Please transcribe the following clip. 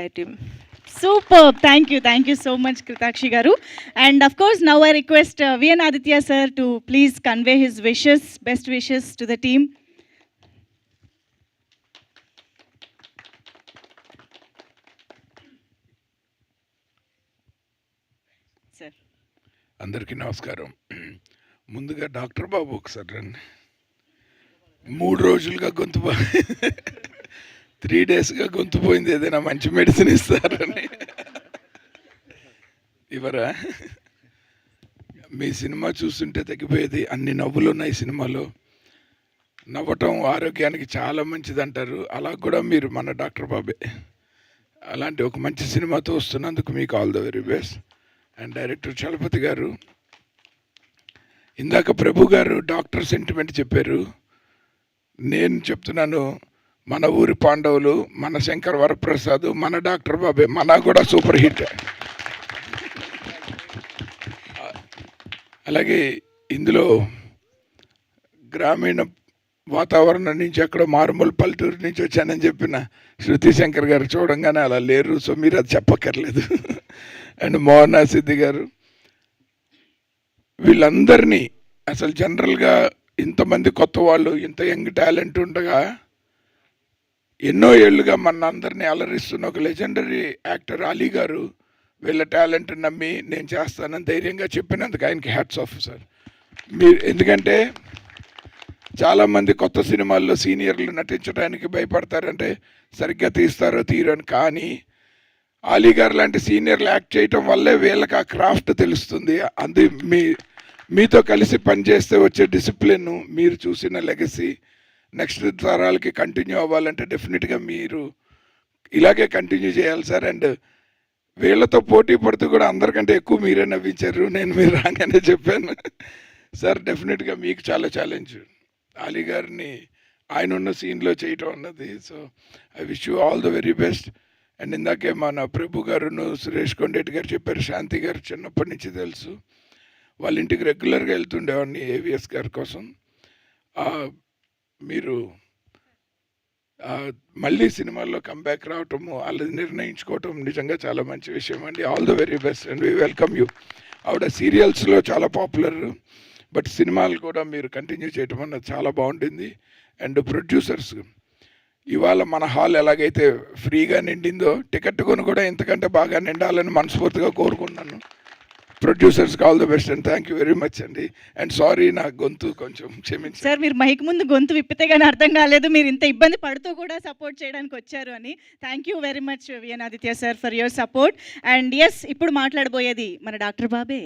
Team. Superb. Thank you so much, Kritakshi Garu. And of course, now I request VN Aditya sir to please convey his wishes, best wishes to the team. Sir. అందరికీ నమస్కారం. ముందుగా doctor బాబు ఒకసారి రండి. 3 రోజులుగా గొంతు 3 డేస్గా గొంతు పోయింది, ఏదైనా మంచి మెడిసిన్ ఇస్తారని. ఇవరా మీ సినిమా చూస్తుంటే తగ్గిపోయేది. అన్ని నవ్వులు ఉన్నాయి సినిమాలో. నవ్వటం ఆరోగ్యానికి చాలా మంచిది అంటారు. అలా కూడా మీరు మన డాక్టర్ బాబే. అలాంటి ఒక మంచి సినిమాతో వస్తున్నందుకు మీకు all the very best. And director Chalapathi గారు, ఇందాక ప్రభు గారు డాక్టర్ సెంటిమెంట్ చెప్పారు. నేను చెప్తున్నాను, మన ఊరి పాండవులు, మన శంకర్ వరప్రసాద్, మన డాక్టర్ బాబే, మన కూడా సూపర్ హిట్. అలాగే ఇందులో గ్రామీణ వాతావరణం నుంచి ఎక్కడో మారుమూల పల్లెటూరు నుంచి వచ్చానని చెప్పిన శృతి శంకర్ గారు చూడంగానే అలా లేరు. సో మీరు అది చెప్పక్కర్లేదు. అండ్ మోహనా సిద్ధి గారు, వీళ్ళందరినీ అసలు జనరల్గా ఇంతమంది కొత్త వాళ్ళు, ఇంత యంగ్ టాలెంట్ ఉండగా ఎన్నో ఏళ్ళుగా మన అందరినీ అలరిస్తున్న ఒక లెజెండరీ యాక్టర్ అలీ గారు వీళ్ళ టాలెంట్ నమ్మి నేను చేస్తానని ధైర్యంగా చెప్పినందుకు ఆయనకి హ్యాట్స్ ఆఫ్ సార్. మీరు ఎందుకంటే చాలామంది కొత్త సినిమాల్లో సీనియర్లు నటించడానికి భయపడతారంటే సరిగ్గా తీస్తారో తీరని, కానీ అలీ గారు లాంటి సీనియర్లు యాక్ట్ చేయటం వల్లే వీళ్ళకి ఆ క్రాఫ్ట్ తెలుస్తుంది. అది మీతో కలిసి పనిచేస్తే వచ్చే డిసిప్లిన్, మీరు చూసిన లెగసీ నెక్స్ట్ తరాలకి కంటిన్యూ అవ్వాలంటే డెఫినెట్గా మీరు ఇలాగే కంటిన్యూ చేయాలి సార్. అండ్ వీళ్ళతో పోటీ పడుతూ కూడా అందరికంటే ఎక్కువ మీరే నవ్వించారు. నేను మీరు రాగానే చెప్పాను సార్, డెఫినెట్గా మీకు చాలా ఛాలెంజ్ అలీ గారిని ఆయన ఉన్న సీన్లో చేయటం అన్నది. So I wish you all the very best. And ఇందాకే మన ప్రభు గారును సురేష్ కొండేటి గారు చెప్పారు, శాంతి గారు చిన్నప్పటి నుంచి తెలుసు, వాళ్ళ ఇంటికి రెగ్యులర్గా వెళ్తుండేవాడిని ఏవిఎస్ గారి కోసం. మీరు మళ్ళీ సినిమాల్లో కంబ్యాక్ రావటము, అలా నిర్ణయించుకోవటం నిజంగా చాలా మంచి విషయం అండి. All the very best and we welcome you. ఆవిడ సీరియల్స్లో చాలా పాపులర్, బట్ సినిమాలు కూడా మీరు కంటిన్యూ చేయటం అన్నది చాలా బాగుంటుంది. అండ్ ప్రొడ్యూసర్స్, ఇవాళ మన హాల్ ఎలాగైతే ఫ్రీగా నిండిందో టికెట్ కొని కూడా ఇంతకంటే బాగా నిండాలని మనస్ఫూర్తిగా కోరుకున్నాను. ప్రొడ్యూసర్స్కి all the best and thank you very much అండి. అండ్ సారీ, నా గొంతు కొంచెం క్షమించండి సార్. మీరు మైక్ ముందు గొంతు విప్పితే కానీ అర్థం కాలేదు మీరు ఇంత ఇబ్బంది పడుతూ కూడా సపోర్ట్ చేయడానికి వచ్చారు అని. Thank you very much VN Aditya sir for your support. And yes, ఇప్పుడు మాట్లాడబోయేది మన డాక్టర్ బాబే.